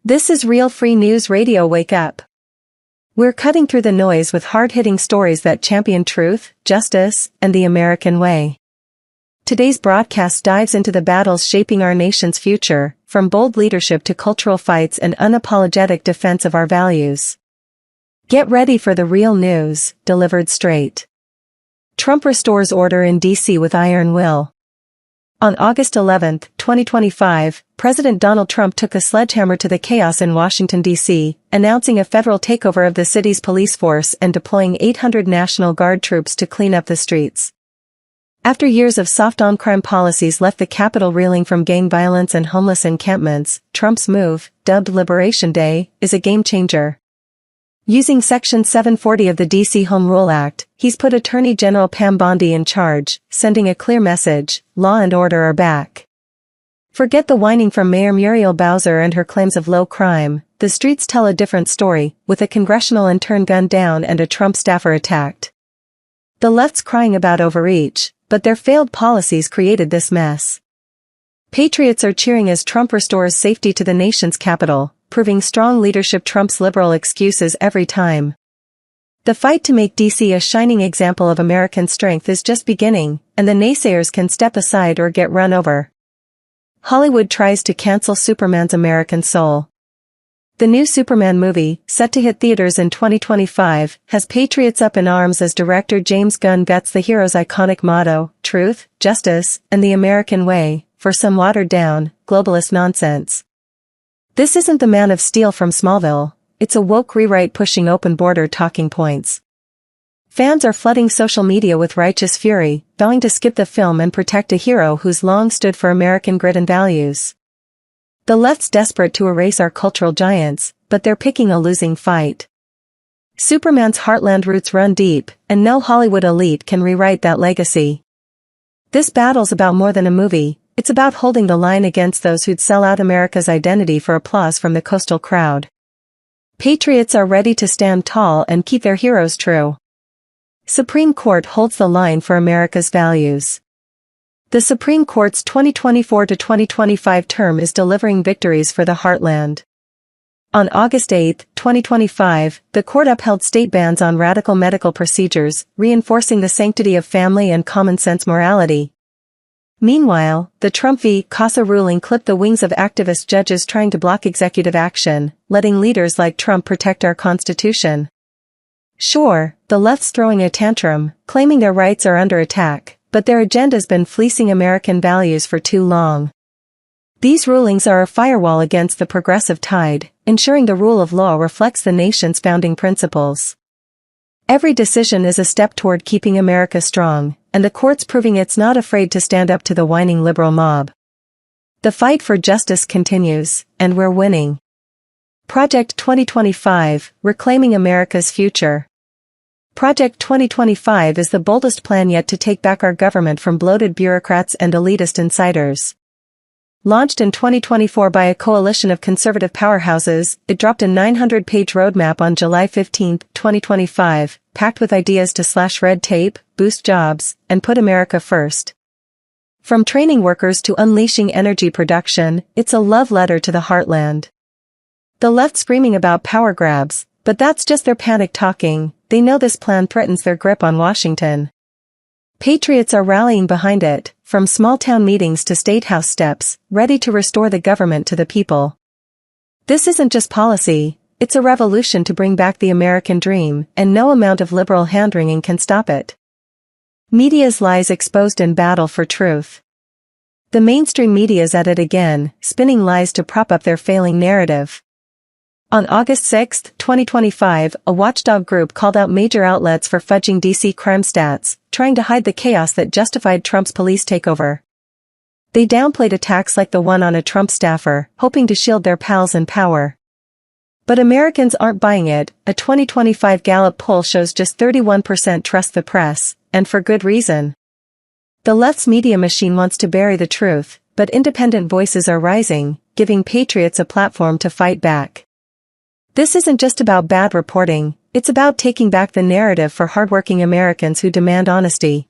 This is Real Free News Radio. Wake up. We're cutting through the noise with hard-hitting stories that champion truth, justice, and the American way. Today's broadcast dives into the battles shaping our nation's future, from bold leadership to cultural fights and unapologetic defense of our values. Get ready for the real news, delivered straight. Trump restores order in D.C. with iron will. On August 11, 2025, President Donald Trump took a sledgehammer to the chaos in Washington, D.C., announcing a federal takeover of the city's police force and deploying 800 National Guard troops to clean up the streets. After years of soft on-crime policies left the Capitol reeling from gang violence and homeless encampments, Trump's move, dubbed Liberation Day, is a game-changer. Using Section 740 of the D.C. Home Rule Act, he's put Attorney General Pam Bondi in charge, sending a clear message: law and order are back. Forget the whining from Mayor Muriel Bowser and her claims of low crime. The streets tell a different story, with a congressional intern gunned down and a Trump staffer attacked. The left's crying about overreach, but their failed policies created this mess. Patriots are cheering as Trump restores safety to the nation's capital, proving strong leadership trumps liberal excuses every time. The fight to make D.C. a shining example of American strength is just beginning, and the naysayers can step aside or get run over. Hollywood tries to cancel Superman's American soul. The new Superman movie, set to hit theaters in 2025, has patriots up in arms as director James Gunn guts the hero's iconic motto, truth, justice, and the American way, for some watered-down, globalist nonsense. This isn't the Man of Steel from Smallville, it's a woke rewrite pushing open border talking points. Fans are flooding social media with righteous fury, vowing to skip the film and protect a hero who's long stood for American grit and values. The left's desperate to erase our cultural giants, but they're picking a losing fight. Superman's heartland roots run deep, and no Hollywood elite can rewrite that legacy. This battle's about more than a movie. It's about holding the line against those who'd sell out America's identity for applause from the coastal crowd. Patriots are ready to stand tall and keep their heroes true. Supreme Court holds the line for America's values. The Supreme Court's 2024 to 2025 term is delivering victories for the heartland. On August 8, 2025, the court upheld state bans on radical medical procedures, reinforcing the sanctity of family and common-sense morality. Meanwhile, the Trump v. Casa ruling clipped the wings of activist judges trying to block executive action, letting leaders like Trump protect our Constitution. Sure, the left's throwing a tantrum, claiming their rights are under attack, but their agenda's been fleecing American values for too long. These rulings are a firewall against the progressive tide, ensuring the rule of law reflects the nation's founding principles. Every decision is a step toward keeping America strong, and the court's proving it's not afraid to stand up to the whining liberal mob. The fight for justice continues, and we're winning. Project 2025, Reclaiming America's Future. Project 2025 is the boldest plan yet to take back our government from bloated bureaucrats and elitist insiders. Launched in 2024 by a coalition of conservative powerhouses, it dropped a 900-page roadmap on July 15, 2025, packed with ideas to slash red tape, boost jobs, and put America first. From training workers to unleashing energy production, it's a love letter to the heartland. The left screaming about power grabs, but that's just their panic talking. They know this plan threatens their grip on Washington. Patriots are rallying behind it, from small-town meetings to state house steps, ready to restore the government to the people. This isn't just policy, it's a revolution to bring back the American dream, and no amount of liberal hand-wringing can stop it. Media's lies exposed in battle for truth. The mainstream media's at it again, spinning lies to prop up their failing narrative. On August 6, 2025, a watchdog group called out major outlets for fudging D.C. crime stats, trying to hide the chaos that justified Trump's police takeover. They downplayed attacks like the one on a Trump staffer, hoping to shield their pals in power. But Americans aren't buying it. A 2025 Gallup poll shows just 31% trust the press, and for good reason. The left's media machine wants to bury the truth, but independent voices are rising, giving patriots a platform to fight back. This isn't just about bad reporting, it's about taking back the narrative for hardworking Americans who demand honesty.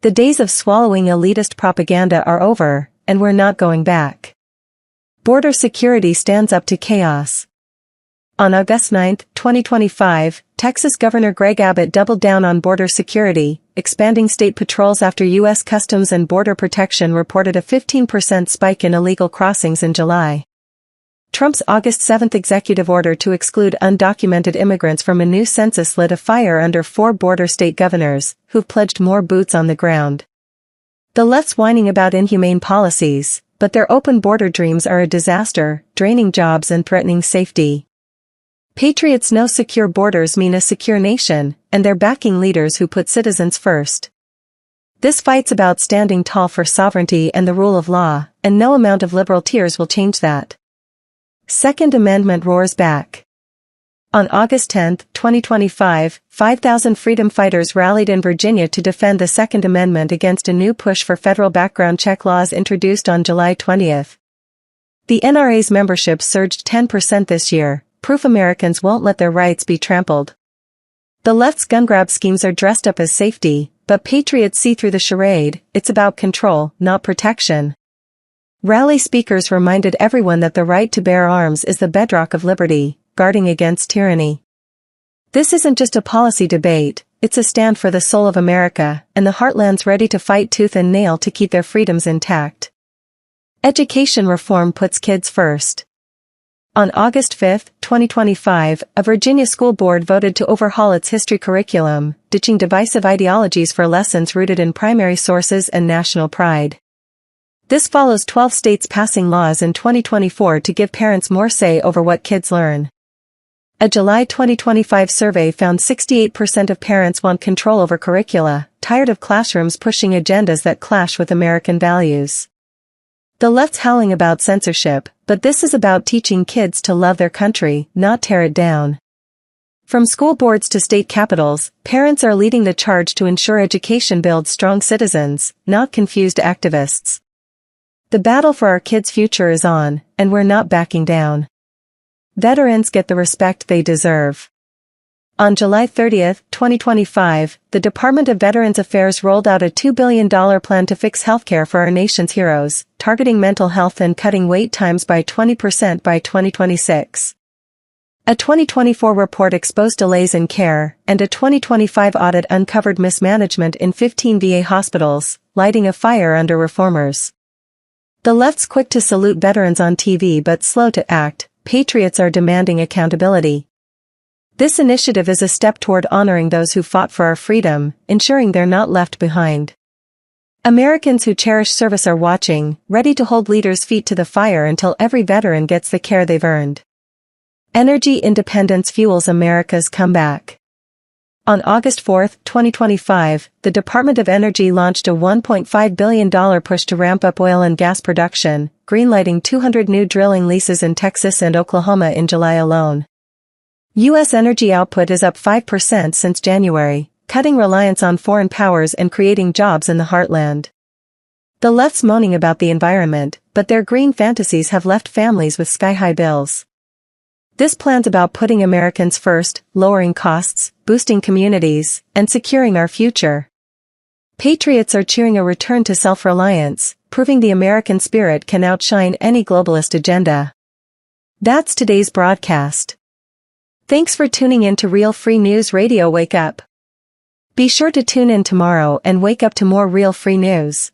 The days of swallowing elitist propaganda are over, and we're not going back. Border security stands up to chaos. On August 9, 2025, Texas Governor Greg Abbott doubled down on border security, expanding state patrols after U.S. Customs and Border Protection reported a 15% spike in illegal crossings in July. Trump's August 7 executive order to exclude undocumented immigrants from a new census lit a fire under 4 border state governors, who've pledged more boots on the ground. The left's whining about inhumane policies, but their open border dreams are a disaster, draining jobs and threatening safety. Patriots know secure borders mean a secure nation, and they're backing leaders who put citizens first. This fight's about standing tall for sovereignty and the rule of law, and no amount of liberal tears will change that. Second Amendment roars back. On August 10, 2025, 5,000 freedom fighters rallied in Virginia to defend the Second Amendment against a new push for federal background check laws introduced on July 20. The NRA's membership surged 10% this year, proof Americans won't let their rights be trampled. The left's gun grab schemes are dressed up as safety, but patriots see through the charade. It's about control, not protection. Rally speakers reminded everyone that the right to bear arms is the bedrock of liberty, guarding against tyranny. This isn't just a policy debate, it's a stand for the soul of America, and the heartland's ready to fight tooth and nail to keep their freedoms intact. Education reform puts kids first. On August 5, 2025, a Virginia school board voted to overhaul its history curriculum, ditching divisive ideologies for lessons rooted in primary sources and national pride. This follows 12 states passing laws in 2024 to give parents more say over what kids learn. A July 2025 survey found 68% of parents want control over curricula, tired of classrooms pushing agendas that clash with American values. The left's howling about censorship, but this is about teaching kids to love their country, not tear it down. From school boards to state capitals, parents are leading the charge to ensure education builds strong citizens, not confused activists. The battle for our kids' future is on, and we're not backing down. Veterans get the respect they deserve. On July 30, 2025, the Department of Veterans Affairs rolled out a $2 billion plan to fix healthcare for our nation's heroes, targeting mental health and cutting wait times by 20% by 2026. A 2024 report exposed delays in care, and a 2025 audit uncovered mismanagement in 15 VA hospitals, lighting a fire under reformers. The left's quick to salute veterans on TV but slow to act. Patriots are demanding accountability. This initiative is a step toward honoring those who fought for our freedom, ensuring they're not left behind. Americans who cherish service are watching, ready to hold leaders' feet to the fire until every veteran gets the care they've earned. Energy independence fuels America's comeback. On August 4, 2025, the Department of Energy launched a $1.5 billion push to ramp up oil and gas production, greenlighting 200 new drilling leases in Texas and Oklahoma in July alone. U.S. energy output is up 5% since January, cutting reliance on foreign powers and creating jobs in the heartland. The left's moaning about the environment, but their green fantasies have left families with sky-high bills. This plan's about putting Americans first, lowering costs, boosting communities, and securing our future. Patriots are cheering a return to self-reliance, proving the American spirit can outshine any globalist agenda. That's today's broadcast. Thanks for tuning in to Real Free News Radio Wake Up. Be sure to tune in tomorrow and wake up to more real free news.